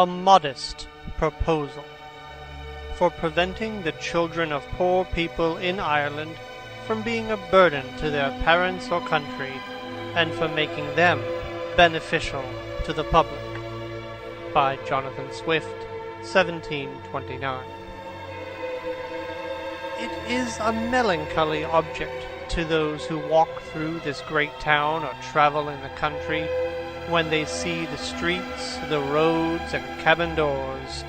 a modest proposal for preventing the children of poor people in Ireland from being a burden to their parents or country, and for making them beneficial to the public, by Jonathan Swift, 1729. It is a melancholy object to those who walk through this great town or travel in the country, when they see the streets, the roads, and cabin doors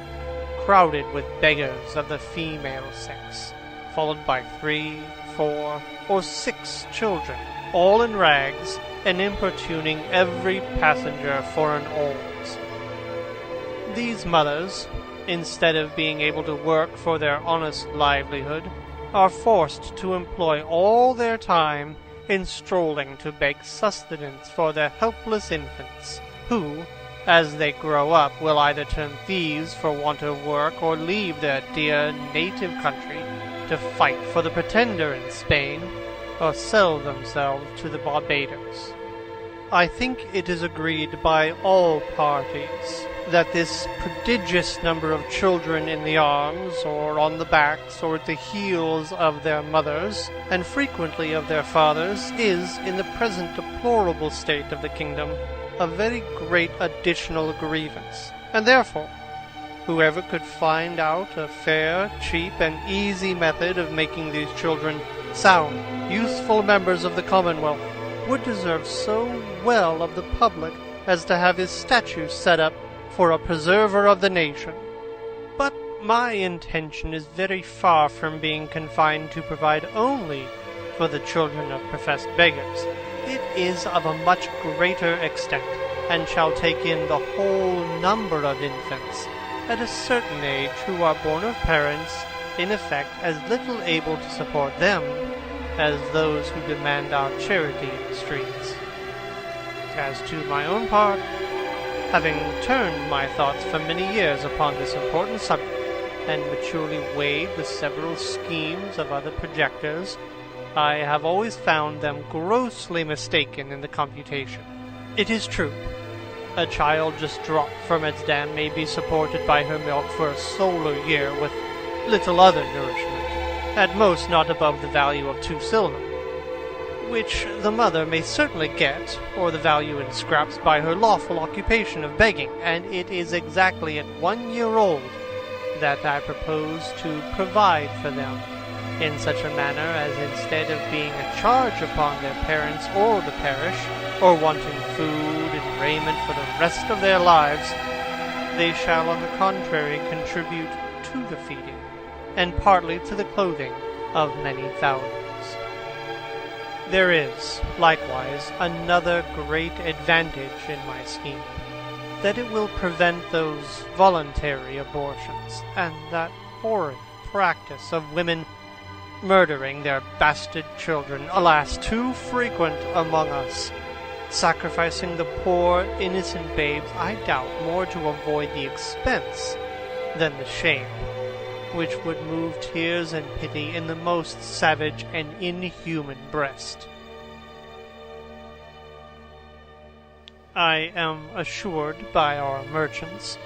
crowded with beggars of the female sex, followed by 3, 4, or 6 children, all in rags, and importuning every passenger for an alms. These mothers, instead of being able to work for their honest livelihood, are forced to employ all their time in strolling to beg sustenance for their helpless infants, who, as they grow up, will either turn thieves for want of work, or leave their dear native country to fight for the Pretender in Spain, or sell themselves to the Barbados. I think it is agreed by all parties that this prodigious number of children in the arms, or on the backs, or at the heels of their mothers, and frequently of their fathers, is, in the present deplorable state of the kingdom, a very great additional grievance, and therefore whoever could find out a fair, cheap, and easy method of making these children sound, useful members of the Commonwealth, would deserve so well of the public as to have his statue set up for a preserver of the nation. But my intention is very far from being confined to provide only for the children of professed beggars. It is of a much greater extent, and shall take in the whole number of infants at a certain age who are born of parents, in effect, as little able to support them as those who demand our charity in the streets. As to my own part, having turned my thoughts for many years upon this important subject, and maturely weighed the several schemes of other projectors, I have always found them grossly mistaken in the computation. It is true, a child just dropped from its dam may be supported by her milk for a solar year with little other nourishment, at most not above the value of 2 silver, which the mother may certainly get, or the value in scraps, by her lawful occupation of begging, and it is exactly at 1 year old that I propose to provide for them, in such a manner as, instead of being a charge upon their parents or the parish, or wanting food and raiment for the rest of their lives, they shall on the contrary contribute to the feeding, and partly to the clothing of many thousands. There is, likewise, another great advantage in my scheme, that it will prevent those voluntary abortions, and that horrid practice of women murdering their bastard children, alas, too frequent among us, sacrificing the poor innocent babes, I doubt, more to avoid the expense than the shame, which would move tears and pity in the most savage and inhuman breast. I am assured by our merchants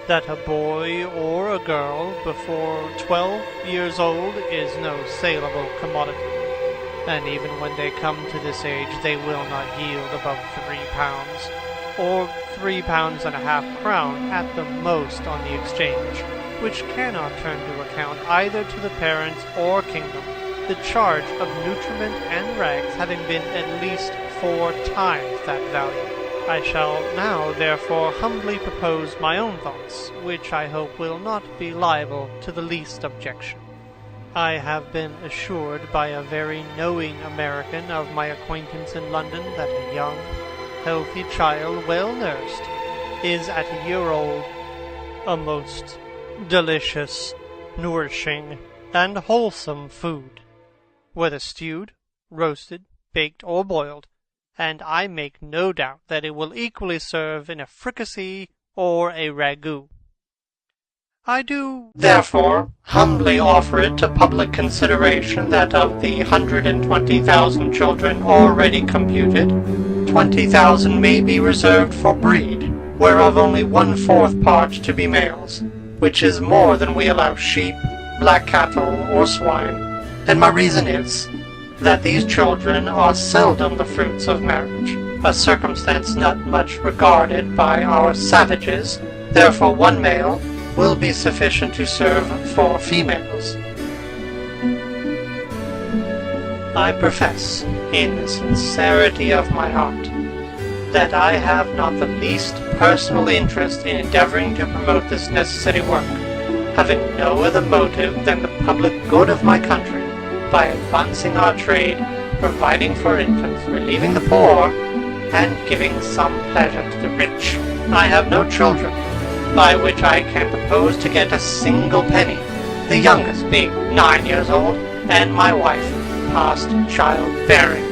that a boy or a girl before 12 years old is no saleable commodity, and even when they come to this age they will not yield above 3 pounds, or 3 pounds and a half crown at the most on the exchange, which cannot turn to account either to the parents or kingdom, the charge of nutriment and rags having been at least 4 times that value. I shall now therefore humbly propose my own thoughts, which I hope will not be liable to the least objection. I have been assured by a very knowing American of my acquaintance in London that a young, healthy child, well nursed, is at a year old a most delicious, nourishing, and wholesome food, whether stewed, roasted, baked, or boiled, and I make no doubt that it will equally serve in a fricassee or a ragout. I do, therefore, humbly offer it to public consideration that of the 120,000 children already computed, 20,000 may be reserved for breed, whereof only 1/4 part to be males, which is more than we allow sheep, black cattle, or swine. And my reason is, that these children are seldom the fruits of marriage, a circumstance not much regarded by our savages. Therefore 1 male will be sufficient to serve 4 females. I profess, in the sincerity of my heart, that I have not the least personal interest in endeavoring to promote this necessary work, having no other motive than the public good of my country, by advancing our trade, providing for infants, relieving the poor, and giving some pleasure to the rich. I have no children, by which I can propose to get a single penny, the youngest being 9 years old, and my wife past childbearing.